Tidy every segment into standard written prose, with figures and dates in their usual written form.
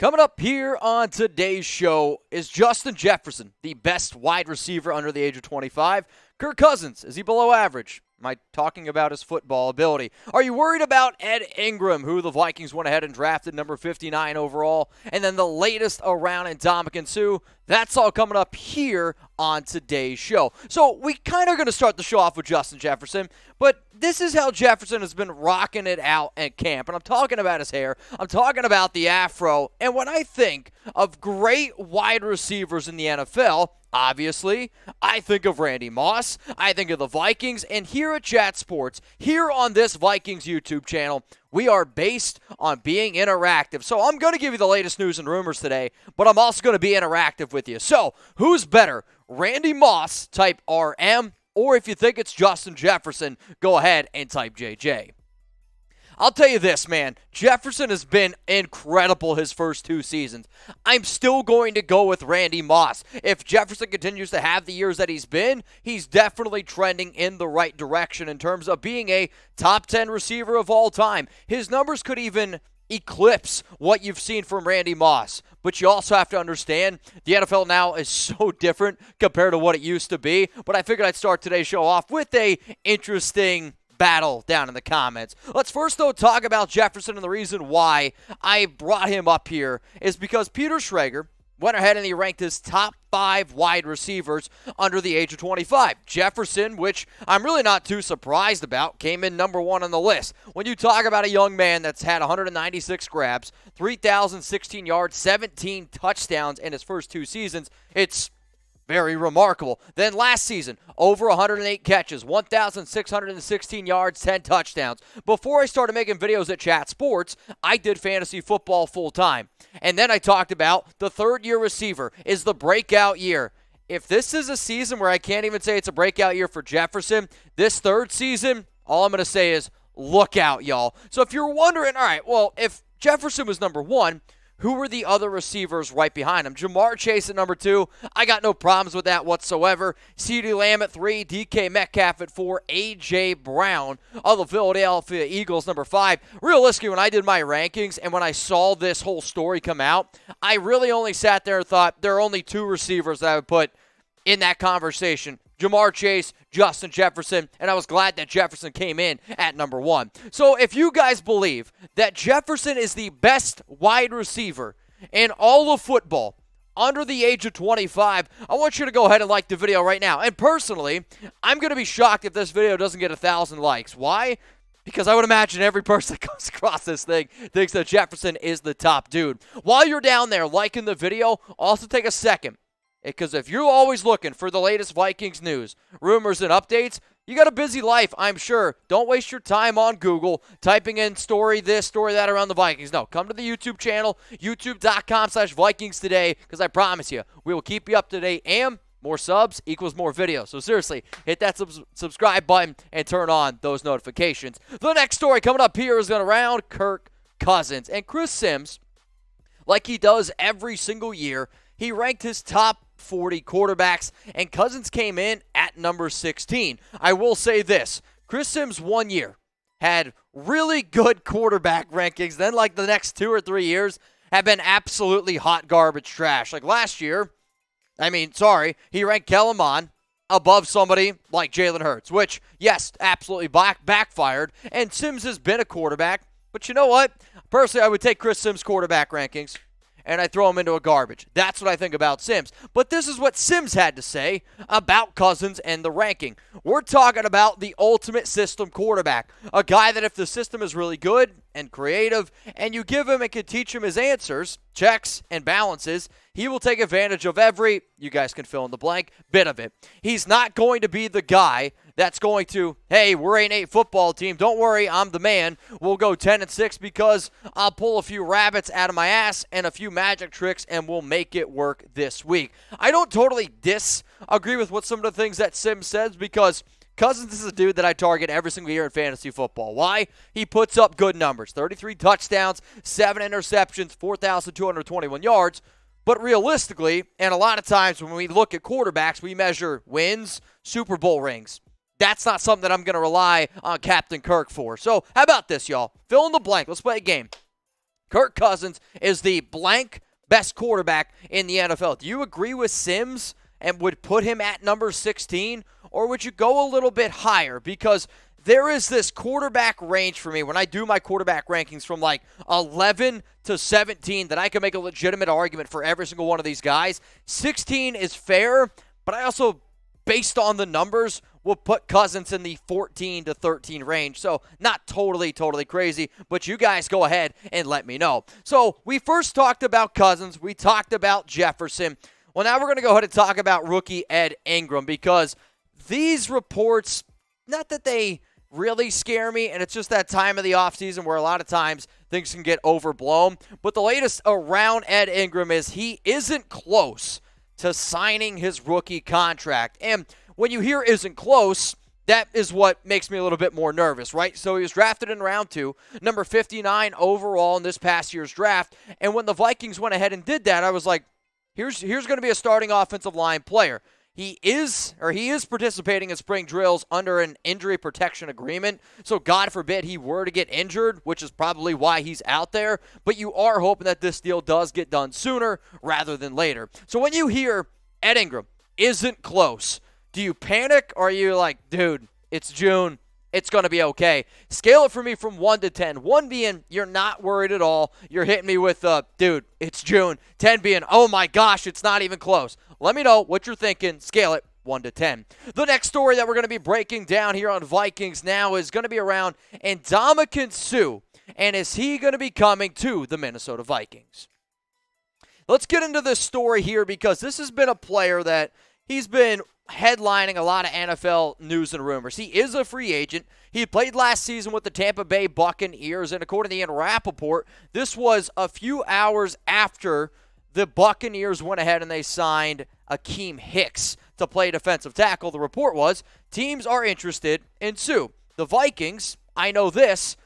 Coming up here on today's show is Justin Jefferson, the best wide receiver under the age of 25. Kirk Cousins, is he below average? Am I talking about his football ability? Are you worried about Ed Ingram, who the Vikings went ahead and drafted number 59 overall? And then the latest around On Ndamukong Suh? That's all coming up here on today's show. So we kind of going to start the show off with Justin Jefferson, but this is how Jefferson has been rocking it out at camp. And I'm talking about his hair. I'm talking about the afro. And when I think of great wide receivers in the NFL, obviously, I think of Randy Moss, I think of the Vikings, and here at Chat Sports, here on this Vikings YouTube channel, we are based on being interactive. So I'm going to give you the latest news and rumors today, but I'm also going to be interactive with you. So who's better, Randy Moss, type RM, or if you think it's Justin Jefferson, go ahead and type JJ. I'll tell you this, man. Jefferson has been incredible his first two seasons. I'm still going to go with Randy Moss. If Jefferson continues to have the years that he's been, he's definitely trending in the right direction in terms of being a top 10 receiver of all time. His numbers could even eclipse what you've seen from Randy Moss. But you also have to understand the NFL now is so different compared to what it used to be. But I figured I'd start today's show off with a interesting battle down in the comments. Let's first, though, talk about Jefferson, and the reason why I brought him up here is because Peter Schrager went ahead and he ranked his top 5 wide receivers under the age of 25. Jefferson, which I'm really not too surprised about, came in number 1 on the list. When you talk about a young man that's had 196 grabs, 3,016 yards, 17 touchdowns in his first 2 seasons, it's very remarkable. Then last season, over 108 catches, 1,616 yards, 10 touchdowns. Before I started making videos at Chat Sports, I did fantasy football full time. And then I talked about the third-year receiver is the breakout year. If this is a season where I can't even say it's a breakout year for Jefferson, this third season, all I'm going to say is look out, y'all. So if you're wondering, all right, well, if Jefferson was number 1, who were the other receivers right behind him? Jamar Chase at number 2. I got no problems with that whatsoever. CeeDee Lamb at 3. DK Metcalf at 4. A.J. Brown of the Philadelphia Eagles, number 5. Realistically, when I did my rankings and when I saw this whole story come out, I really only sat there and thought there are only 2 receivers that I would put in that conversation. Jamar Chase, Justin Jefferson, and I was glad that Jefferson came in at number 1. So if you guys believe that Jefferson is the best wide receiver in all of football under the age of 25, I want you to go ahead and like the video right now. And personally, I'm going to be shocked if this video doesn't get 1,000 likes. Why? Because I would imagine every person that comes across this thing thinks that Jefferson is the top dude. While you're down there liking the video, also take a second. Because if you're always looking for the latest Vikings news, rumors, and updates, you got a busy life, I'm sure. Don't waste your time on Google typing in story this, story that around the Vikings. No, come to the YouTube channel, youtube.com/Vikings today, because I promise you, we will keep you up to date, and more subs equals more videos. So seriously, hit that subscribe button and turn on those notifications. The next story coming up here is going to round Kirk Cousins. And Chris Sims, like he does every single year, he ranked his top 40 quarterbacks, and Cousins came in at number 16. I will say this. Chris Sims 1 year had really good quarterback rankings. Then, like, the next 2 or 3 years have been absolutely hot garbage trash. Like last year, he ranked Kellen Mond above somebody like Jalen Hurts, which, yes, absolutely backfired. And Sims has been a quarterback. But you know what? Personally, I would take Chris Sims' quarterback rankings and I throw him into a garbage. That's what I think about Sims. But this is what Sims had to say about Cousins and the ranking. We're talking about the ultimate system quarterback. A guy that if the system is really good and creative, and you give him and can teach him his answers, checks, and balances, he will take advantage of every, you guys can fill in the blank, bit of it. He's not going to be the guy that's going to, hey, we're an 8 football team. Don't worry, I'm the man. We'll go 10-6 because I'll pull a few rabbits out of my ass and a few magic tricks, and we'll make it work this week. I don't totally disagree with what some of the things that Sims says, because Cousins is a dude that I target every single year in fantasy football. Why? He puts up good numbers. 33 touchdowns, 7 interceptions, 4,221 yards. But realistically, and a lot of times when we look at quarterbacks, we measure wins, Super Bowl rings. That's not something that I'm going to rely on Captain Kirk for. So how about this, y'all? Fill in the blank. Let's play a game. Kirk Cousins is the blank best quarterback in the NFL. Do you agree with Sims and would put him at number 16? Or would you go a little bit higher? Because there is this quarterback range for me when I do my quarterback rankings from like 11 to 17 that I can make a legitimate argument for every single one of these guys. 16 is fair, but I also, based on the numbers, will put Cousins in the 14 to 13 range. So not totally crazy, but you guys go ahead and let me know. So we first talked about Cousins. We talked about Jefferson. Well, now we're going to go ahead and talk about rookie Ed Ingram, because these reports, not that they really scare me, and it's just that time of the offseason where a lot of times things can get overblown. But the latest around Ed Ingram is he isn't close to signing his rookie contract. And when you hear isn't close, that is what makes me a little bit more nervous, right? So he was drafted in round 2, number 59 overall in this past year's draft. And when the Vikings went ahead and did that, I was like, here's going to be a starting offensive line player. He is participating in spring drills under an injury protection agreement. So God forbid he were to get injured, which is probably why he's out there. But you are hoping that this deal does get done sooner rather than later. So when you hear Ed Ingram isn't close, do you panic, or are you like, dude, it's June, it's going to be okay? Scale it for me from 1 to 10. 1 being you're not worried at all. You're hitting me with, dude, it's June. 10 being, oh my gosh, it's not even close. Let me know what you're thinking. Scale it 1 to 10. The next story that we're going to be breaking down here on Vikings Now is going to be around Ndamukong Suh. And is he going to be coming to the Minnesota Vikings? Let's get into this story here, because this has been a player that he's been headlining a lot of NFL news and rumors. He is a free agent. He played last season with the Tampa Bay Buccaneers, and according to Ian Rappaport, this was a few hours after the Buccaneers went ahead and they signed Akeem Hicks to play defensive tackle. The report was teams are interested in Suh. The Vikings, I know this,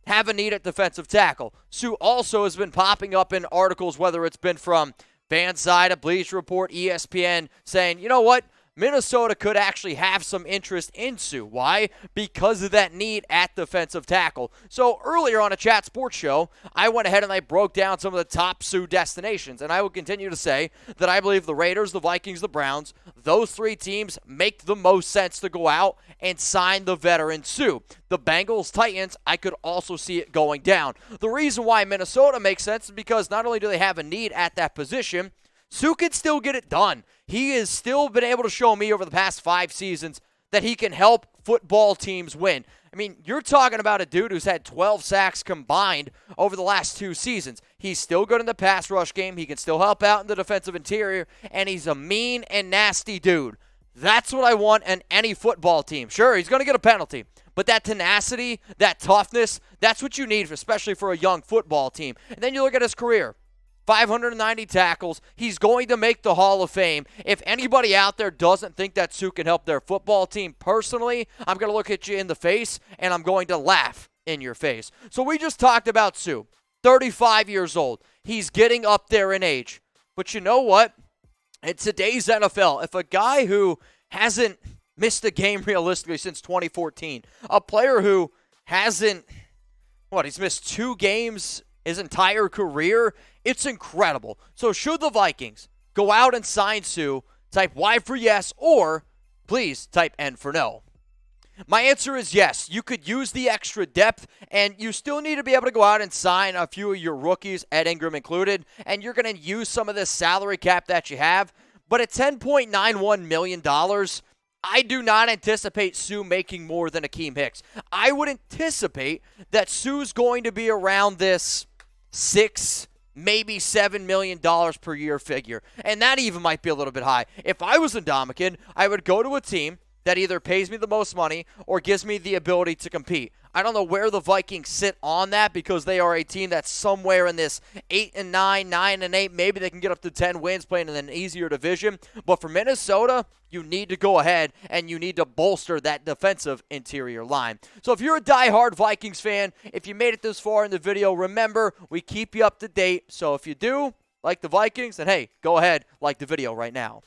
have a need at defensive tackle. Suh also has been popping up in articles, whether it's been from Fanside, Bleacher Report, ESPN, saying, you know what? Minnesota could actually have some interest in Suh. Why? Because of that need at defensive tackle. So earlier on a Chat Sports show, I went ahead and I broke down some of the top Suh destinations. And I will continue to say that I believe the Raiders, the Vikings, the Browns, those 3 teams make the most sense to go out and sign the veteran Suh. The Bengals, Titans, I could also see it going down. The reason why Minnesota makes sense is because not only do they have a need at that position, Suh can still get it done. He has still been able to show me over the past 5 seasons that he can help football teams win. I mean, you're talking about a dude who's had 12 sacks combined over the last 2 seasons. He's still good in the pass rush game. He can still help out in the defensive interior, and he's a mean and nasty dude. That's what I want in any football team. Sure, he's going to get a penalty, but that tenacity, that toughness, that's what you need, especially for a young football team. And then you look at his career. 590 tackles. He's going to make the Hall of Fame. If anybody out there doesn't think that Suh can help their football team, personally, I'm going to look at you in the face, and I'm going to laugh in your face. So we just talked about Suh, 35 years old. He's getting up there in age. But you know what? In today's NFL, if a guy who hasn't missed a game realistically since 2014, a player who hasn't, he's missed 2 games his entire career, it's incredible. So should the Vikings go out and sign Suh, type Y for yes, or please type N for no. My answer is yes. You could use the extra depth, and you still need to be able to go out and sign a few of your rookies, Ed Ingram included, and you're going to use some of this salary cap that you have. But at $10.91 million, I do not anticipate Suh making more than Akeem Hicks. I would anticipate that Suh's going to be around this $6, maybe $7 million per year figure. And that even might be a little bit high. If I was Ndamukong, I would go to a team that either pays me the most money or gives me the ability to compete. I don't know where the Vikings sit on that, because they are a team that's somewhere in this 8-9, 9-8. Maybe they can get up to 10 wins playing in an easier division. But for Minnesota, you need to go ahead and you need to bolster that defensive interior line. So if you're a diehard Vikings fan, if you made it this far in the video, remember, we keep you up to date. So if you do like the Vikings, then hey, go ahead, like the video right now.